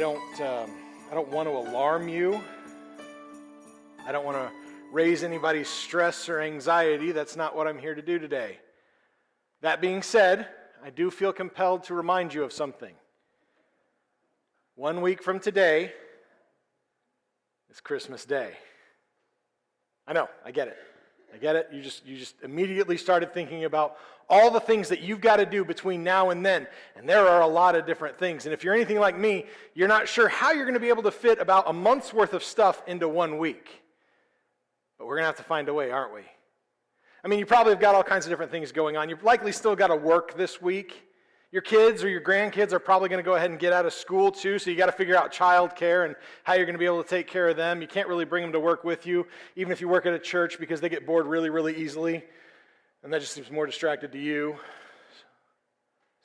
don't want to alarm you. I don't want to raise anybody's stress or anxiety. That's not what I'm here to do today. That being said, I do feel compelled to remind you of something. 1 week from today is Christmas Day. I know, I get it. You just immediately started thinking about all the things that you've got to do between now and then. And there are a lot of different things. And if you're anything like me, you're not sure how you're going to be able to fit about a month's worth of stuff into 1 week. But we're going to have to find a way, aren't we? I mean, you probably have got all kinds of different things going on. You've likely still got to work this week. Your kids or your grandkids are probably going to go ahead and get out of school too, so you got to figure out childcare and how you're going to be able to take care of them. You can't really bring them to work with you, even if you work at a church, because they get bored really, really easily, and that just seems more distracted to you.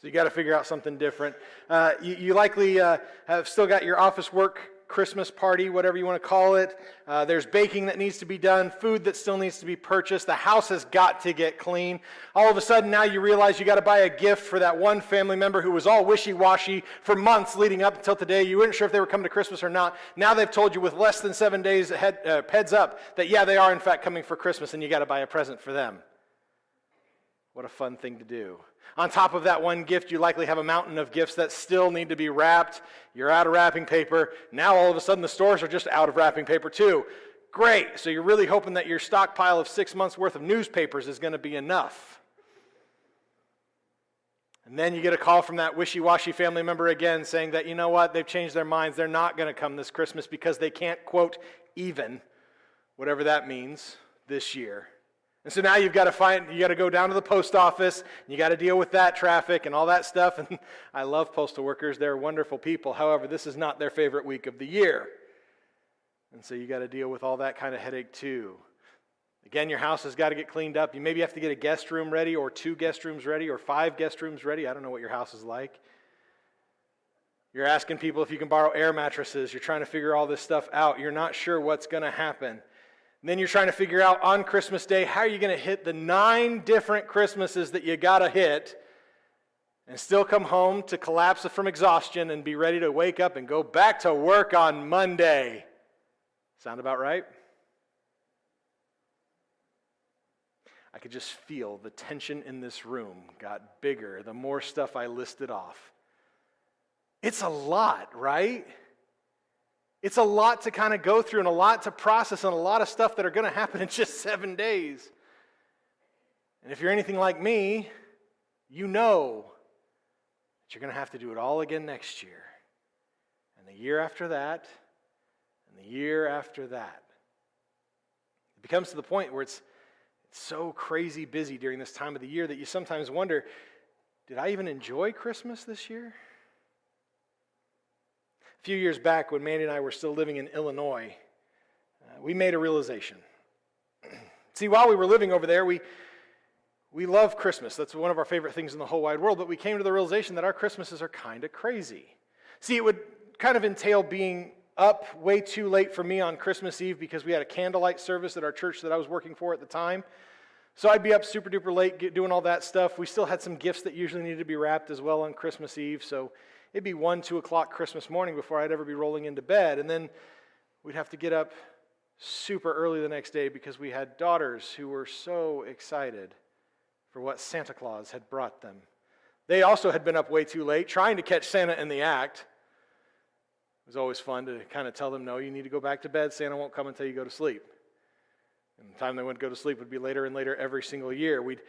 So you got to figure out something different. You likely have still got your office work Christmas party, whatever you want to call it. There's baking that needs to be done, food that still needs to be purchased. The house has got to get clean. All of a sudden now you realize you got to buy a gift for that one family member who was all wishy-washy for months leading up until today. You weren't sure if they were coming to Christmas or not. Now they've told you with less than 7 days heads up that yeah, they are in fact coming for Christmas, and you got to buy a present for them. What a fun thing to do. On top of that one gift, you likely have a mountain of gifts that still need to be wrapped. You're out of wrapping paper. Now all of a sudden the stores are just out of wrapping paper too. Great. So you're really hoping that your stockpile of 6 months worth of newspapers is going to be enough. And then you get a call from that wishy-washy family member again saying that, you know what, they've changed their minds. They're not going to come this Christmas because they can't, quote, even, whatever that means, this year. And so now you got to go down to the post office, and you got to deal with that traffic and all that stuff. And I love postal workers. They're wonderful people. However, this is not their favorite week of the year. And so you got to deal with all that kind of headache too. Again, your house has got to get cleaned up. You maybe have to get a guest room ready, or 2 guest rooms ready, or 5 guest rooms ready. I don't know what your house is like. You're asking people if you can borrow air mattresses. You're trying to figure all this stuff out. You're not sure what's going to happen. And then you're trying to figure out on Christmas Day, how are you going to hit the 9 different Christmases that you got to hit and still come home to collapse from exhaustion and be ready to wake up and go back to work on Monday. Sound about right? I could just feel the tension in this room got bigger the more stuff I listed off. It's a lot, right? It's a lot to kind of go through and a lot to process and a lot of stuff that are going to happen in just 7 days. And if you're anything like me, you know that you're going to have to do it all again next year. And the year after that, and the year after that. It becomes to the point where it's so crazy busy during this time of the year that you sometimes wonder, did I even enjoy Christmas this year? A few years back, when Mandy and I were still living in Illinois, we made a realization. See, while we were living over there, we love Christmas. That's one of our favorite things in the whole wide world, but we came to the realization that our Christmases are kind of crazy. See, it would kind of entail being up way too late for me on Christmas Eve because we had a candlelight service at our church that I was working for at the time. So I'd be up super duper late doing all that stuff. We still had some gifts that usually needed to be wrapped as well on Christmas Eve, so it'd be 1, 2 o'clock Christmas morning before I'd ever be rolling into bed. And then we'd have to get up super early the next day because we had daughters who were so excited for what Santa Claus had brought them. They also had been up way too late trying to catch Santa in the act. It was always fun to kind of tell them, no, you need to go back to bed. Santa won't come until you go to sleep. And the time they went to go to sleep would be later and later every single year. We'd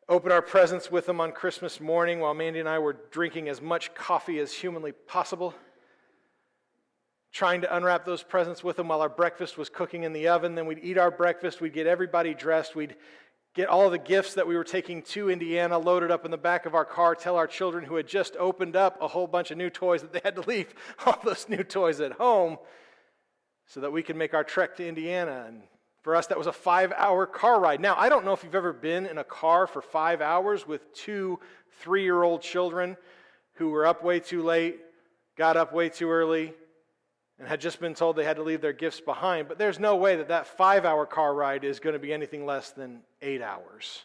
open our presents with them on Christmas morning while Mandy and I were drinking as much coffee as humanly possible, trying to unwrap those presents with them while our breakfast was cooking in the oven. Then we'd eat our breakfast, we'd get everybody dressed, we'd get all of the gifts that we were taking to Indiana loaded up in the back of our car, tell our children who had just opened up a whole bunch of new toys that they had to leave all those new toys at home so that we could make our trek to Indiana. And for us, that was a 5-hour car ride. Now, I don't know if you've ever been in a car for 5 hours with 2 3-year-old children who were up way too late, got up way too early, and had just been told they had to leave their gifts behind. But there's no way that that 5-hour car ride is going to be anything less than 8 hours.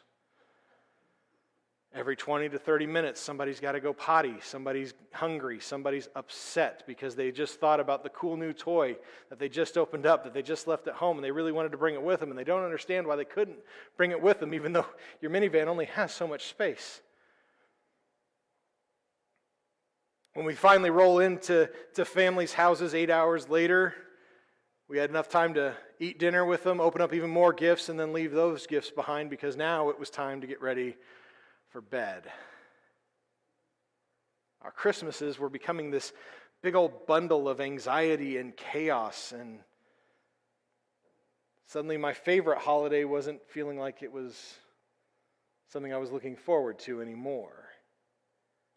Every 20 to 30 minutes, somebody's got to go potty, somebody's hungry, somebody's upset because they just thought about the cool new toy that they just opened up, that they just left at home, and they really wanted to bring it with them, and they don't understand why they couldn't bring it with them, even though your minivan only has so much space. When we finally roll into families' houses 8 hours later, we had enough time to eat dinner with them, open up even more gifts, and then leave those gifts behind because now it was time to get ready for bed. Our Christmases were becoming this big old bundle of anxiety and chaos, and suddenly my favorite holiday wasn't feeling like it was something I was looking forward to anymore.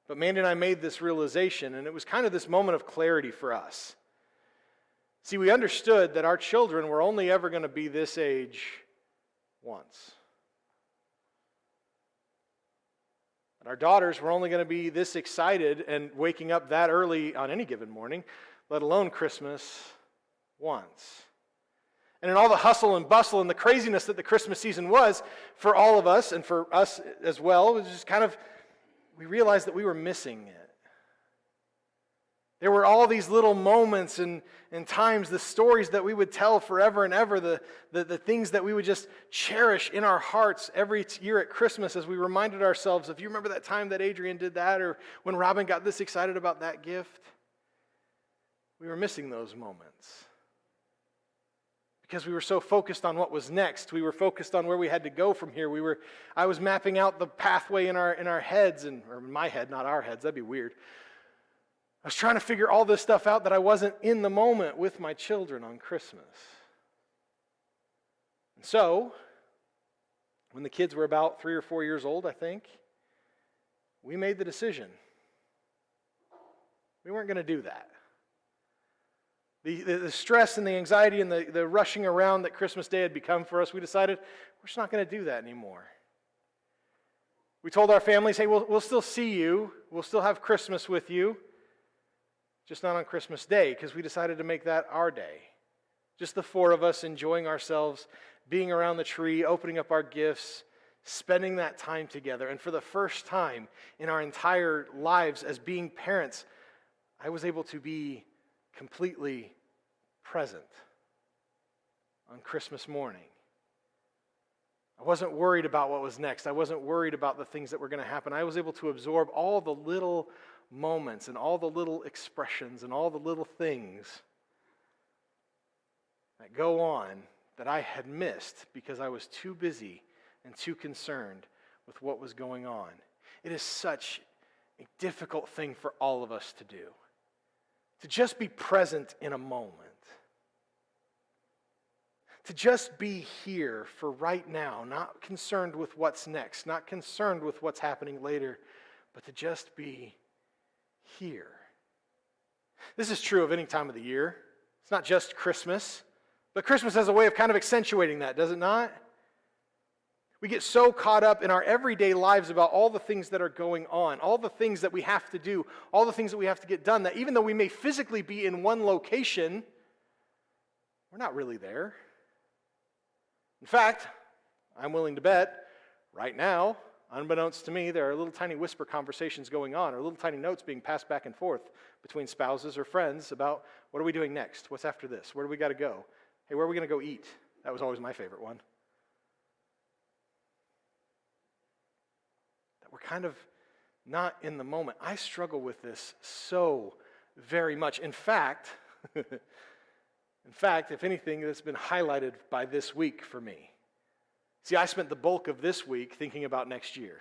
But Mandy and I made this realization, and it was kind of this moment of clarity for us. See, we understood that our children were only ever going to be this age once. And our daughters were only going to be this excited and waking up that early on any given morning, let alone Christmas, once. And in all the hustle and bustle and the craziness that the Christmas season was for all of us and for us as well, it was just kind of, we realized that we were missing it. There were all these little moments and times, the stories that we would tell forever and ever, the things that we would just cherish in our hearts every year at Christmas as we reminded ourselves of, you remember that time that Adrian did that, or when Robin got this excited about that gift? We were missing those moments because we were so focused on what was next. We were focused on where we had to go from here. I was mapping out the pathway in our heads, or in my head, not our heads. That'd be weird. I was trying to figure all this stuff out that I wasn't in the moment with my children on Christmas. And so, when the kids were about 3 or 4 years old, I think, we made the decision. We weren't going to do that. The stress and the anxiety and the rushing around that Christmas Day had become for us, we decided we're just not going to do that anymore. We told our families, hey, we'll still see you. We'll still have Christmas with you. Just not on Christmas Day, because we decided to make that our day. Just the 4 of us enjoying ourselves, being around the tree, opening up our gifts, spending that time together. And for the first time in our entire lives as being parents, I was able to be completely present on Christmas morning. I wasn't worried about what was next. I wasn't worried about the things that were going to happen. I was able to absorb all the little moments and all the little expressions and all the little things that go on that I had missed because I was too busy and too concerned with what was going on. It is such a difficult thing for all of us to do, to just be present in a moment, to just be here for right now, not concerned with what's next, not concerned with what's happening later, but to just be here. This is true of any time of the year. It's not just Christmas, but Christmas has a way of kind of accentuating that, does it not? We get so caught up in our everyday lives about all the things that are going on, all the things that we have to do, all the things that we have to get done, that even though we may physically be in one location, we're not really there. In fact, I'm willing to bet right now, unbeknownst to me, there are little tiny whisper conversations going on, or little tiny notes being passed back and forth between spouses or friends about what are we doing next? What's after this? Where do we got to go? Hey, where are we going to go eat? That was always my favorite one. That we're kind of not in the moment. I struggle with this so very much. In fact, if anything, it's been highlighted by this week for me. See, I spent the bulk of this week thinking about next year.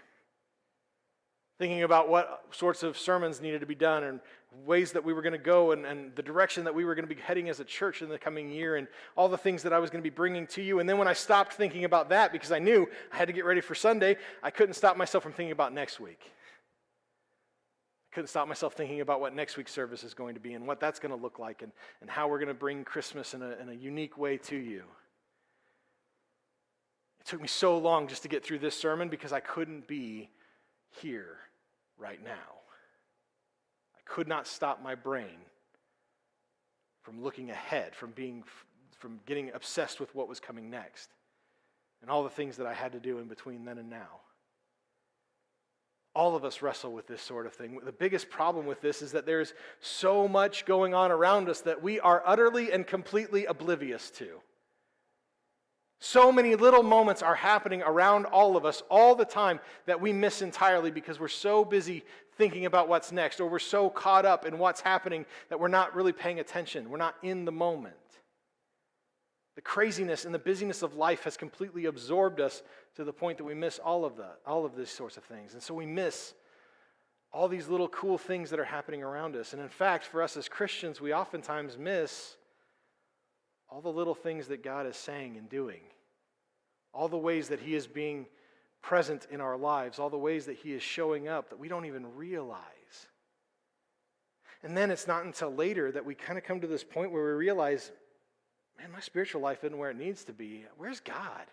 Thinking about what sorts of sermons needed to be done and ways that we were going to go and the direction that we were going to be heading as a church in the coming year and all the things that I was going to be bringing to you. And then when I stopped thinking about that because I knew I had to get ready for Sunday, I couldn't stop myself from thinking about next week. I couldn't stop myself thinking about what next week's service is going to be and what that's going to look like and how we're going to bring Christmas in a unique way to you. It took me so long just to get through this sermon because I couldn't be here right now. I could not stop my brain from looking ahead, from getting obsessed with what was coming next and all the things that I had to do in between then and now. All of us wrestle with this sort of thing. The biggest problem with this is that there's so much going on around us that we are utterly and completely oblivious to. So many little moments are happening around all of us all the time that we miss entirely because we're so busy thinking about what's next, or we're so caught up in what's happening that we're not really paying attention. We're not in the moment. The craziness and the busyness of life has completely absorbed us to the point that we miss all of these sorts of things. And so we miss all these little cool things that are happening around us. And in fact, for us as Christians, we oftentimes miss all the little things that God is saying and doing, all the ways that He is being present in our lives, all the ways that He is showing up that we don't even realize. And then it's not until later that we kind of come to this point where we realize, man, my spiritual life isn't where it needs to be. Where's God?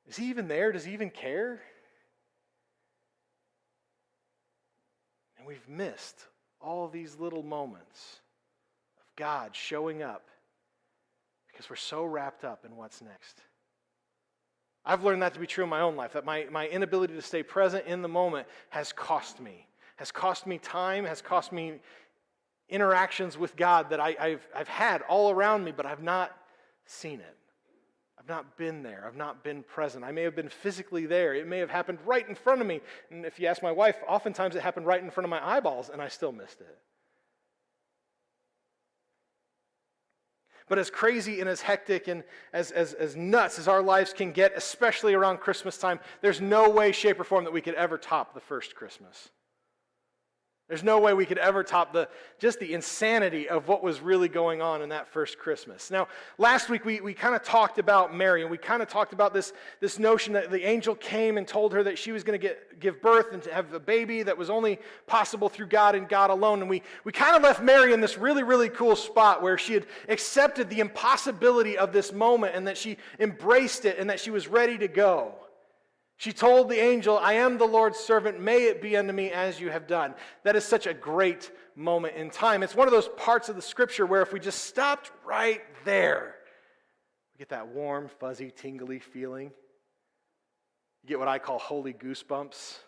Is He even there? Does He even care? And we've missed all these little moments of God showing up because we're so wrapped up in what's next. I've learned that to be true in my own life, that my inability to stay present in the moment has cost me time, has cost me interactions with God that I've had all around me, but I've not seen it. I've not been there. I've not been present. I may have been physically there. It may have happened right in front of me. And if you ask my wife, oftentimes it happened right in front of my eyeballs, and I still missed it. But as crazy and as hectic and as nuts as our lives can get, especially around Christmas time, there's no way, shape, or form that we could ever top the first Christmas. There's no way we could ever top just the insanity of what was really going on in that first Christmas. Now, last week we kind of talked about Mary, and we kind of talked about this notion that the angel came and told her that she was going to give birth and to have a baby that was only possible through God and God alone. And we kind of left Mary in this really, really cool spot where she had accepted the impossibility of this moment and that she embraced it and that she was ready to go. She told the angel, "I am the Lord's servant, may it be unto me as you have done." That is such a great moment in time. It's one of those parts of the scripture where if we just stopped right there, we get that warm, fuzzy, tingly feeling. You get what I call holy goosebumps.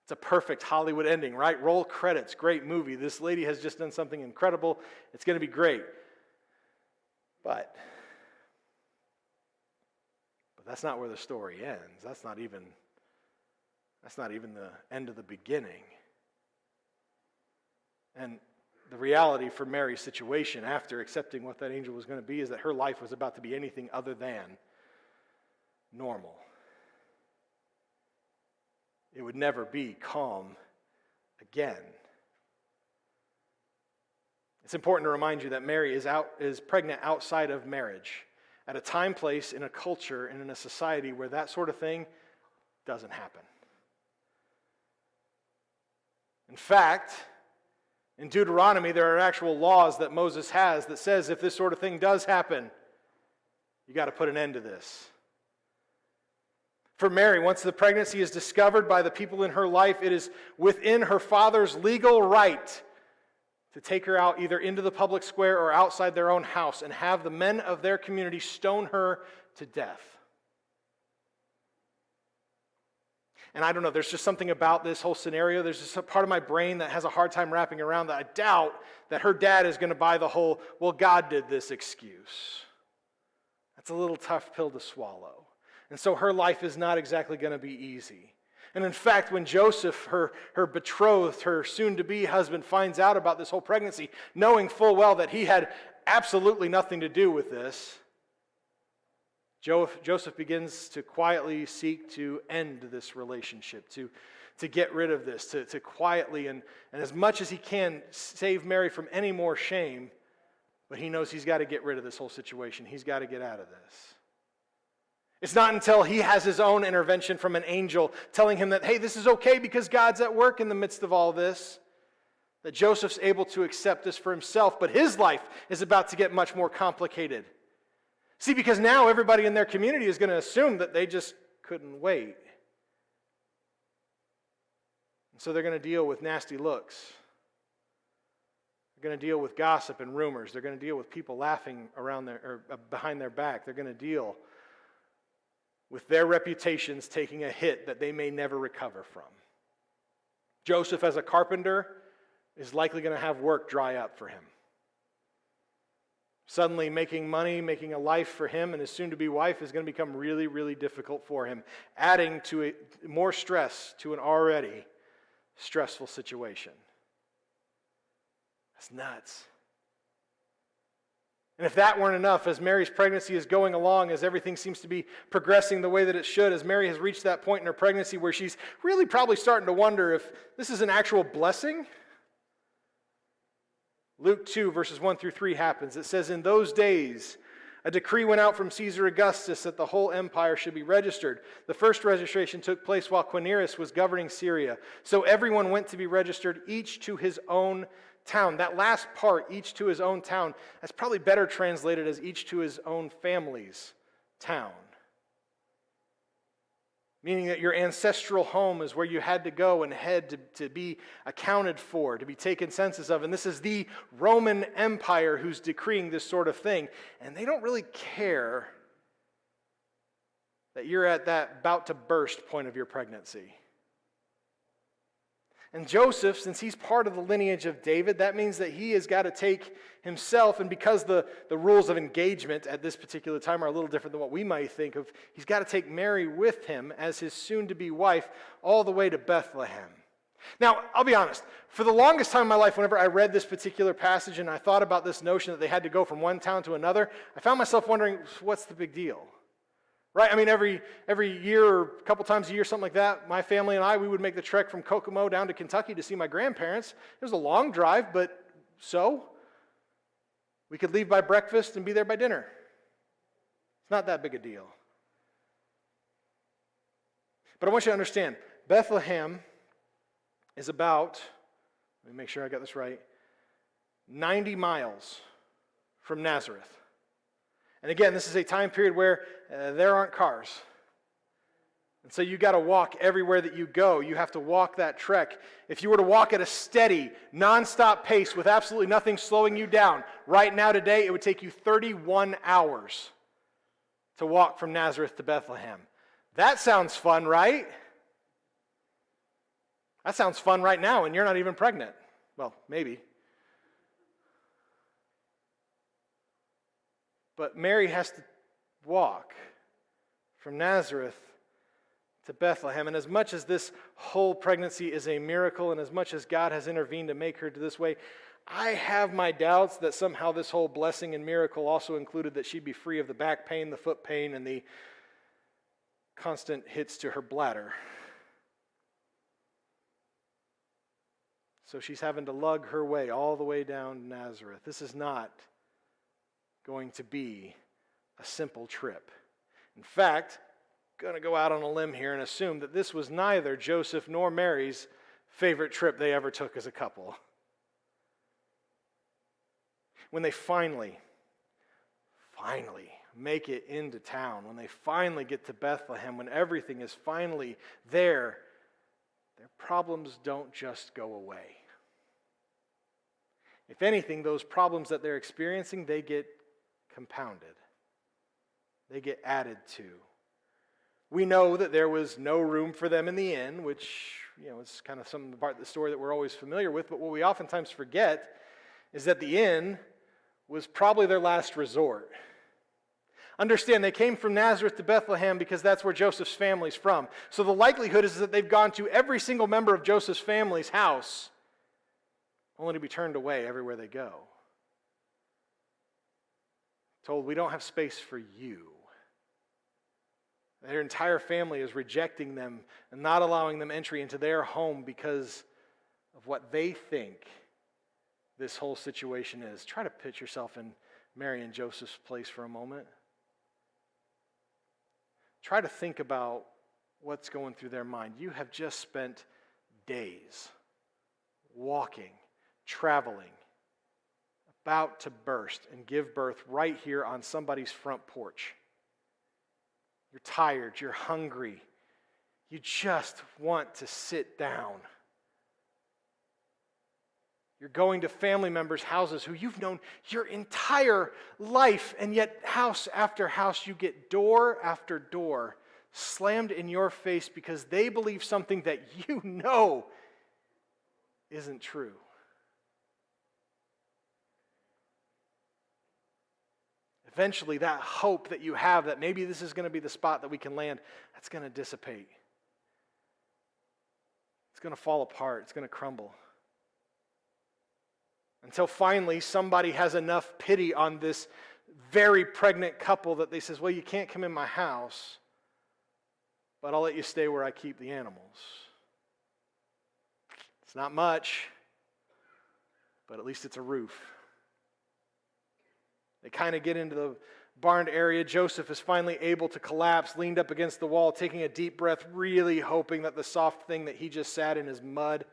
It's a perfect Hollywood ending, right? Roll credits, great movie. This lady has just done something incredible. It's going to be great. But that's not where the story ends. That's not even the end of the beginning. And the reality for Mary's situation after accepting what that angel was going to be is that her life was about to be anything other than normal. It would never be calm again. It's important to remind you that Mary is pregnant outside of marriage, at a time, place, in a culture, and in a society where that sort of thing doesn't happen. In fact, in Deuteronomy, there are actual laws that Moses has that says if this sort of thing does happen, you got to put an end to this. For Mary, once the pregnancy is discovered by the people in her life, it is within her father's legal right to take her out either into the public square or outside their own house and have the men of their community stone her to death. And I don't know, there's just something about this whole scenario. There's just a part of my brain that has a hard time wrapping around that. I doubt that her dad is going to buy the whole, well, God did this excuse. That's a little tough pill to swallow. And so her life is not exactly going to be easy. And in fact, when Joseph, her betrothed, her soon-to-be husband, finds out about this whole pregnancy, knowing full well that he had absolutely nothing to do with this, Joseph begins to quietly seek to end this relationship, to get rid of this, to quietly and as much as he can save Mary from any more shame, but he knows he's got to get rid of this whole situation. He's got to get out of this. It's not until he has his own intervention from an angel telling him that, hey, this is okay because God's at work in the midst of all this, that Joseph's able to accept this for himself, but his life is about to get much more complicated. See, because now everybody in their community is going to assume that they just couldn't wait. And so they're going to deal with nasty looks. They're going to deal with gossip and rumors. They're going to deal with people laughing around behind their back. They're going to deal with their reputations taking a hit that they may never recover from. Joseph, as a carpenter, is likely going to have work dry up for him. Suddenly, making money, making a life for him and his soon-to-be wife is going to become really, really difficult for him, adding to more stress to an already stressful situation. That's nuts. And if that weren't enough, as Mary's pregnancy is going along, as everything seems to be progressing the way that it should, as Mary has reached that point in her pregnancy where she's really probably starting to wonder if this is an actual blessing, Luke 2, verses 1 through 3 happens. It says, "In those days, a decree went out from Caesar Augustus that the whole empire should be registered. The first registration took place while Quirinius was governing Syria. So everyone went to be registered, each to his own town." That last part, each to his own town, that's probably better translated as each to his own family's town. Meaning that your ancestral home is where you had to go and head to be accounted for, to be taken census of. And this is the Roman Empire who's decreeing this sort of thing. And they don't really care that you're at that about to burst point of your pregnancy. And Joseph, since he's part of the lineage of David, that means that he has got to take himself, and because the rules of engagement at this particular time are a little different than what we might think of, he's got to take Mary with him as his soon-to-be wife all the way to Bethlehem. Now, I'll be honest, for the longest time in my life, whenever I read this particular passage and I thought about this notion that they had to go from one town to another, I found myself wondering, what's the big deal? Right? I mean, every year or a couple times a year, something like that, my family and I, we would make the trek from Kokomo down to Kentucky to see my grandparents. It was a long drive, but so we could leave by breakfast and be there by dinner. It's not that big a deal. But I want you to understand, Bethlehem is about, let me make sure I got this right, 90 miles from Nazareth. And again, this is a time period where there aren't cars. And so you got to walk everywhere that you go. You have to walk that trek. If you were to walk at a steady, nonstop pace with absolutely nothing slowing you down, right now today, it would take you 31 hours to walk from Nazareth to Bethlehem. That sounds fun, right? That sounds fun right now, and you're not even pregnant. Well, maybe. But Mary has to walk from Nazareth to Bethlehem. And as much as this whole pregnancy is a miracle, and as much as God has intervened to make her to this way, I have my doubts that somehow this whole blessing and miracle also included that she'd be free of the back pain, the foot pain, and the constant hits to her bladder. So she's having to lug her way all the way down to Nazareth. This is not going to be a simple trip. In fact, I'm going to go out on a limb here and assume that this was neither Joseph nor Mary's favorite trip they ever took as a couple. When they finally make it into town, when they finally get to Bethlehem, when everything is finally there, their problems don't just go away. If anything, those problems that they're experiencing, they get compounded. They get added to. We know that there was no room for them in the inn, which, is kind of some part of the story that we're always familiar with, but what we oftentimes forget is that the inn was probably their last resort. Understand, they came from Nazareth to Bethlehem because that's where Joseph's family's from. So the likelihood is that they've gone to every single member of Joseph's family's house, only to be turned away everywhere they go. Told, we don't have space for you. Their entire family is rejecting them and not allowing them entry into their home because of what they think this whole situation is. Try to put yourself in Mary and Joseph's place for a moment. Try to think about what's going through their mind. You have just spent days walking, traveling, about to burst and give birth right here on somebody's front porch. You're tired, you're hungry, you just want to sit down. You're going to family members' houses who you've known your entire life, and yet house after house you get door after door slammed in your face because they believe something that you know isn't true. Eventually, that hope that you have that maybe this is going to be the spot that we can land, that's going to dissipate. It's going to fall apart. It's going to crumble. Until finally somebody has enough pity on this very pregnant couple that they says, well, you can't come in my house, but I'll let you stay where I keep the animals. It's not much, but at least it's a roof. They kind of get into the barn area. Joseph is finally able to collapse, leaned up against the wall, taking a deep breath, really hoping that the soft thing that he just sat in is mud.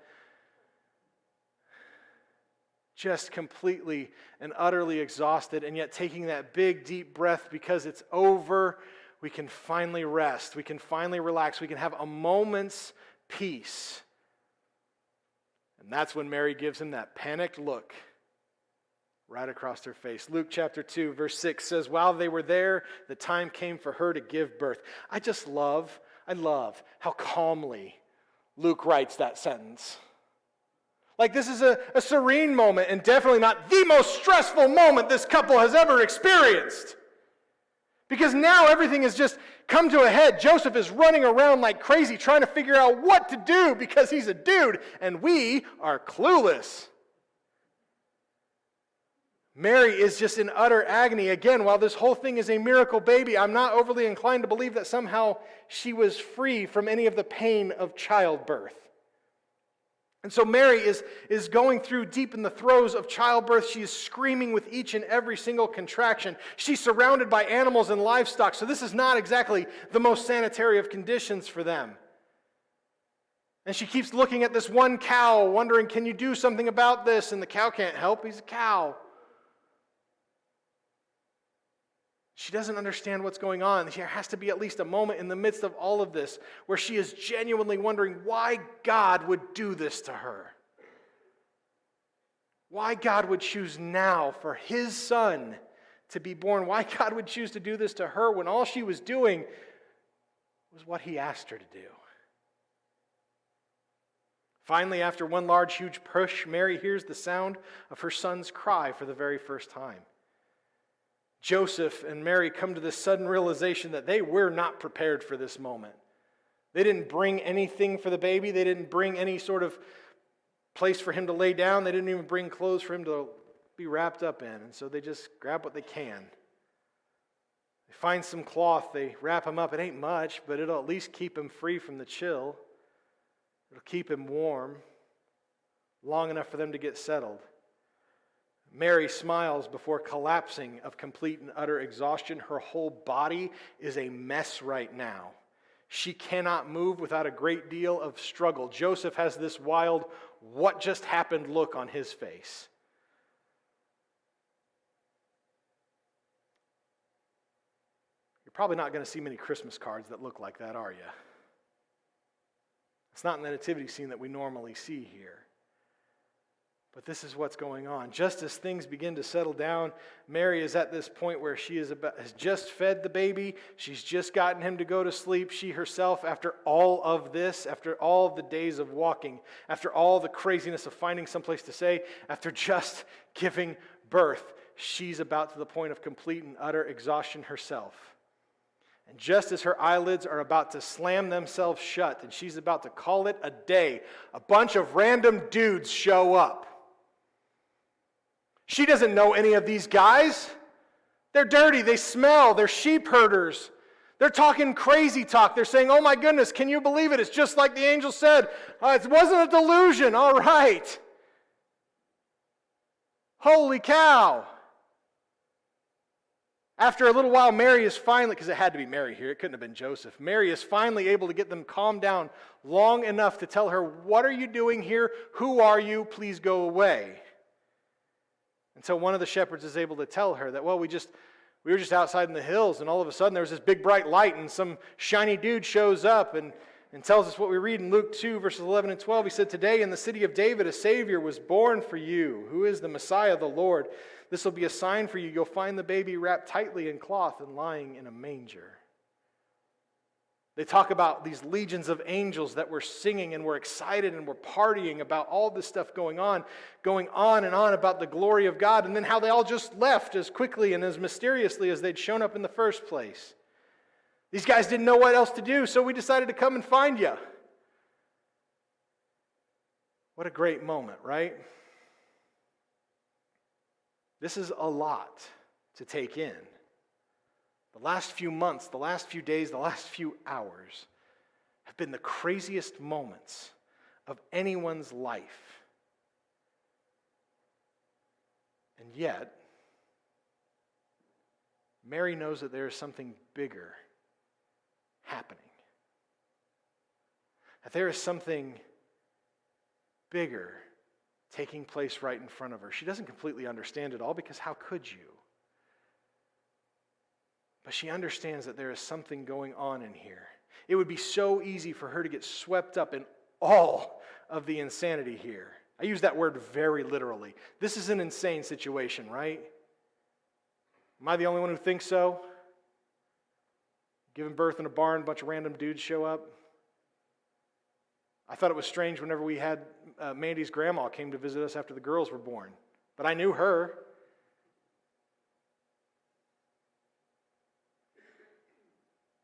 Just completely and utterly exhausted, and yet taking that big, deep breath because it's over, we can finally rest. We can finally relax. We can have a moment's peace. And that's when Mary gives him that panicked look right across her face. Luke chapter 2, verse 6 says, while they were there, the time came for her to give birth. I love how calmly Luke writes that sentence. Like this is a serene moment and definitely not the most stressful moment this couple has ever experienced. Because now everything has just come to a head. Joseph is running around like crazy trying to figure out what to do because he's a dude and we are clueless. Mary is just in utter agony. Again, while this whole thing is a miracle baby, I'm not overly inclined to believe that somehow she was free from any of the pain of childbirth. And so Mary is going through deep in the throes of childbirth. She is screaming with each and every single contraction. She's surrounded by animals and livestock, so this is not exactly the most sanitary of conditions for them. And she keeps looking at this one cow, wondering, can you do something about this? And the cow can't help. He's a cow. She doesn't understand what's going on. There has to be at least a moment in the midst of all of this where she is genuinely wondering why God would do this to her. Why God would choose now for his son to be born. Why God would choose to do this to her when all she was doing was what he asked her to do. Finally, after one large, huge push, Mary hears the sound of her son's cry for the very first time. Joseph and Mary come to this sudden realization that they were not prepared for this moment. They didn't bring anything for the baby. They didn't bring any sort of place for him to lay down. They didn't even bring clothes for him to be wrapped up in. And so they just grab what they can. They find some cloth. They wrap him up. It ain't much, but it'll at least keep him free from the chill. It'll keep him warm long enough for them to get settled. Mary smiles before collapsing of complete and utter exhaustion. Her whole body is a mess right now. She cannot move without a great deal of struggle. Joseph has this wild, what just happened look on his face. You're probably not going to see many Christmas cards that look like that, are you? It's not in the nativity scene that we normally see here. But this is what's going on. Just as things begin to settle down, Mary is at this point where she has just fed the baby. She's just gotten him to go to sleep. She herself, after all of this, after all of the days of walking, after all the craziness of finding someplace to stay, after just giving birth, she's about to the point of complete and utter exhaustion herself. And just as her eyelids are about to slam themselves shut and she's about to call it a day, a bunch of random dudes show up. She doesn't know any of these guys. They're dirty, they smell, they're sheep herders. They're talking crazy talk. They're saying, oh my goodness, can you believe it? It's just like the angel said. It wasn't a delusion, all right. Holy cow. After a little while, Mary is finally, because it had to be Mary here, it couldn't have been Joseph. Mary is finally able to get them calmed down long enough to tell her, what are you doing here? Who are you? Please go away. And so one of the shepherds is able to tell her that, well, we were just outside in the hills, and all of a sudden there was this big bright light, and some shiny dude shows up and tells us what we read in Luke 2, verses 11 and 12. He said, today in the city of David a Savior was born for you, who is the Messiah, the Lord. This will be a sign for you. You'll find the baby wrapped tightly in cloth and lying in a manger. They talk about these legions of angels that were singing and were excited and were partying about all this stuff going on and on about the glory of God, and then how they all just left as quickly and as mysteriously as they'd shown up in the first place. These guys didn't know what else to do, so we decided to come and find you. What a great moment, right? This is a lot to take in. The last few months, the last few days, the last few hours have been the craziest moments of anyone's life. And yet, Mary knows that there is something bigger happening. That there is something bigger taking place right in front of her. She doesn't completely understand it all, because how could you? But she understands that there is something going on in here. It would be so easy for her to get swept up in all of the insanity here. I use that word very literally. This is an insane situation, right? Am I the only one who thinks so? Giving birth in a barn, a bunch of random dudes show up. I thought it was strange whenever we had Mandy's grandma came to visit us after the girls were born. But I knew her.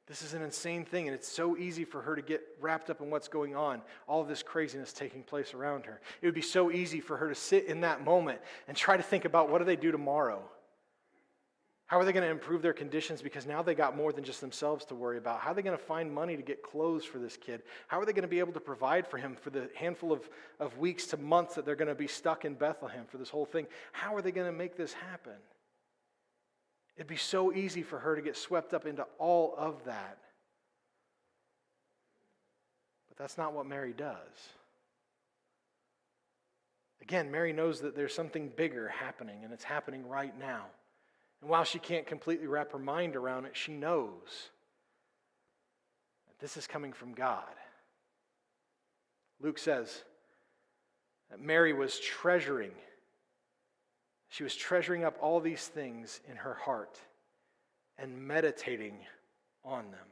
This is an insane thing, and it's so easy for her to get wrapped up in what's going on, all of this craziness taking place around her. It would be so easy for her to sit in that moment and try to think about, what do they do tomorrow? How are they going to improve their conditions, because now they got more than just themselves to worry about? How are they going to find money to get clothes for this kid? How are they going to be able to provide for him for the handful of weeks to months that they're going to be stuck in Bethlehem for this whole thing? How are they going to make this happen? It'd be so easy for her to get swept up into all of that. But that's not what Mary does. Again, Mary knows that there's something bigger happening, and it's happening right now. And while she can't completely wrap her mind around it, she knows that this is coming from God. Luke says that Mary was treasuring. She was treasuring up all these things in her heart and meditating on them.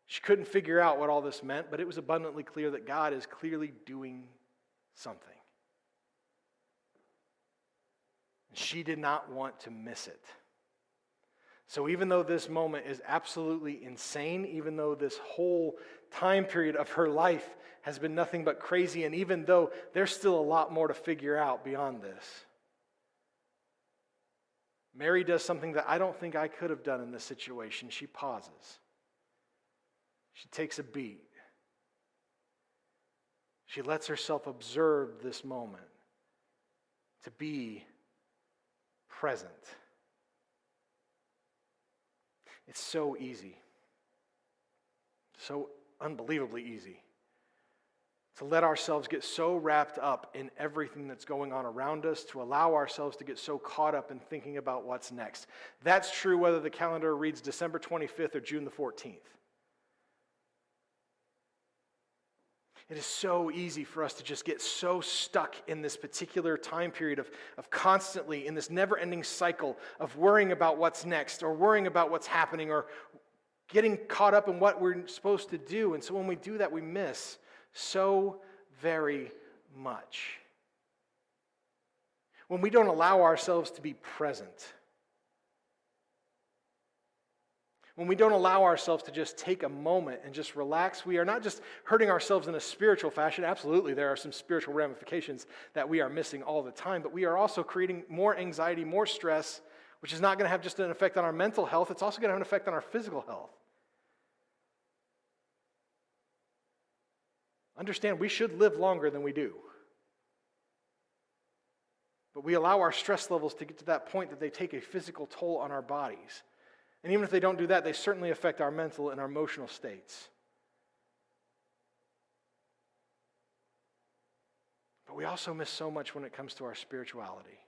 She couldn't figure out what all this meant, but it was abundantly clear that God is clearly doing something. And she did not want to miss it. So even though this moment is absolutely insane, even though this whole time period of her life has been nothing but crazy, and even though there's still a lot more to figure out beyond this, Mary does something that I don't think I could have done in this situation. She pauses. She takes a beat. She lets herself observe this moment, to be present. It's so easy, so unbelievably easy, to let ourselves get so wrapped up in everything that's going on around us, to allow ourselves to get so caught up in thinking about what's next. That's true whether the calendar reads December 25th or June the 14th. It is so easy for us to just get so stuck in this particular time period of constantly in this never-ending cycle of worrying about what's next, or worrying about what's happening, or getting caught up in what we're supposed to do. And so when we do that, we miss so very much. When we don't allow ourselves to be present, when we don't allow ourselves to just take a moment and just relax, we are not just hurting ourselves in a spiritual fashion. Absolutely, there are some spiritual ramifications that we are missing all the time, but we are also creating more anxiety, more stress, which is not going to have just an effect on our mental health. It's also going to have an effect on our physical health. Understand, we should live longer than we do. But we allow our stress levels to get to that point that they take a physical toll on our bodies. And even if they don't do that, they certainly affect our mental and our emotional states. But we also miss so much when it comes to our spirituality.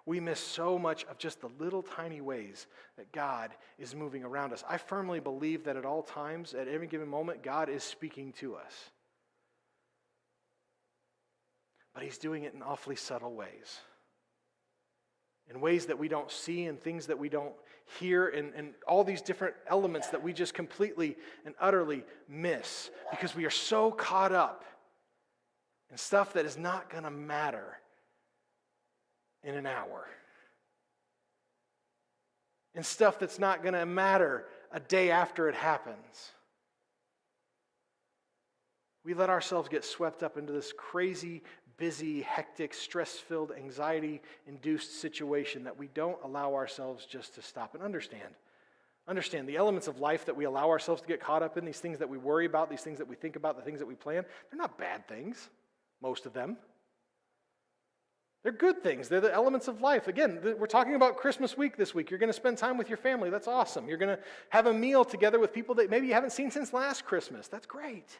We miss so much of just the little tiny ways that God is moving around us. I firmly believe that at all times, at every given moment, God is speaking to us. But He's doing it in awfully subtle ways. In ways that we don't see and things that we don't here and all these different elements that we just completely and utterly miss because we are so caught up in stuff that is not going to matter in an hour, in stuff that's not going to matter a day after it happens. We let ourselves get swept up into this crazy, busy, hectic, stress-filled, anxiety-induced situation that we don't allow ourselves just to stop and understand. Understand the elements of life that we allow ourselves to get caught up in, these things that we worry about, these things that we think about, the things that we plan, they're not bad things, most of them. They're good things. They're the elements of life. Again, we're talking about Christmas week this week. You're going to spend time with your family. That's awesome. You're going to have a meal together with people that maybe you haven't seen since last Christmas. That's great.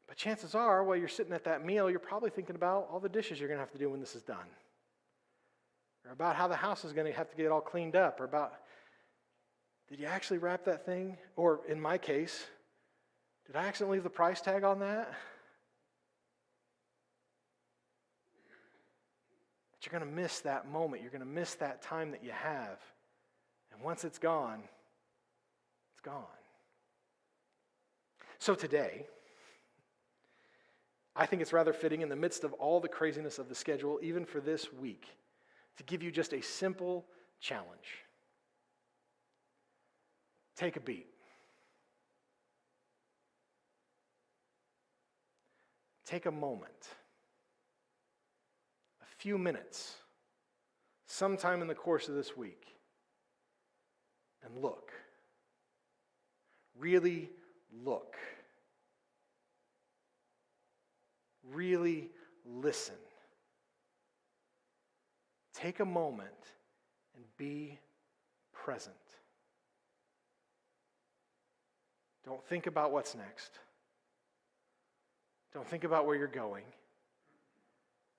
But chances are, while you're sitting at that meal, you're probably thinking about all the dishes you're going to have to do when this is done. Or about how the house is going to have to get all cleaned up. Or about, did you actually wrap that thing? Or in my case, did I accidentally leave the price tag on that? But you're going to miss that moment. You're going to miss that time that you have. And once it's gone, it's gone. So today, I think it's rather fitting in the midst of all the craziness of the schedule, even for this week, to give you just a simple challenge. Take a beat. Take a moment, a few minutes, sometime in the course of this week, and look. Really look. Really listen. Take a moment and be present. Don't think about what's next. Don't think about where you're going.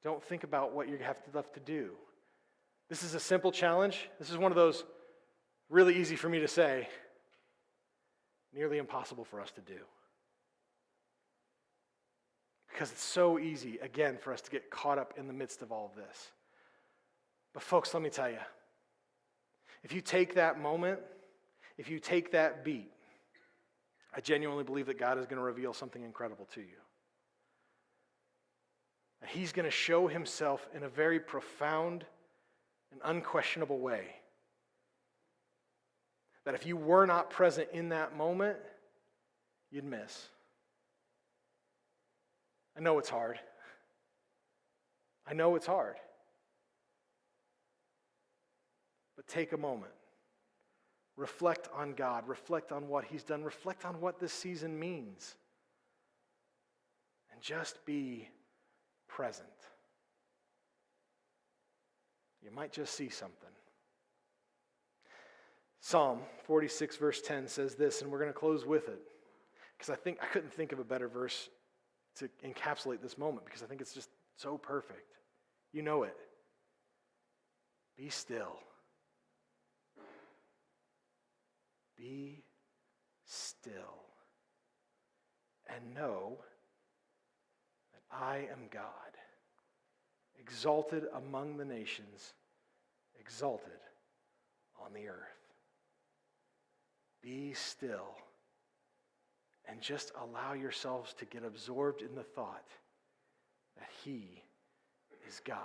Don't think about what you have left to do. This is a simple challenge. This is one of those really easy for me to say, nearly impossible for us to do. Because it's so easy, again, for us to get caught up in the midst of all of this. But folks, let me tell you, if you take that moment, if you take that beat, I genuinely believe that God is going to reveal something incredible to you. He's going to show himself in a very profound and unquestionable way. That if you were not present in that moment, you'd miss. I know it's hard. I know it's hard. But take a moment. Reflect on God. Reflect on what he's done. Reflect on what this season means. And just be present. You might just see something. Psalm 46 verse 10 says this, and we're going to close with it, because I couldn't think of a better verse to encapsulate this moment, because I think it's just so perfect. You know it. Be still. Be still. And know that I am God, exalted among the nations, exalted on the earth. Be still and just allow yourselves to get absorbed in the thought that he is God.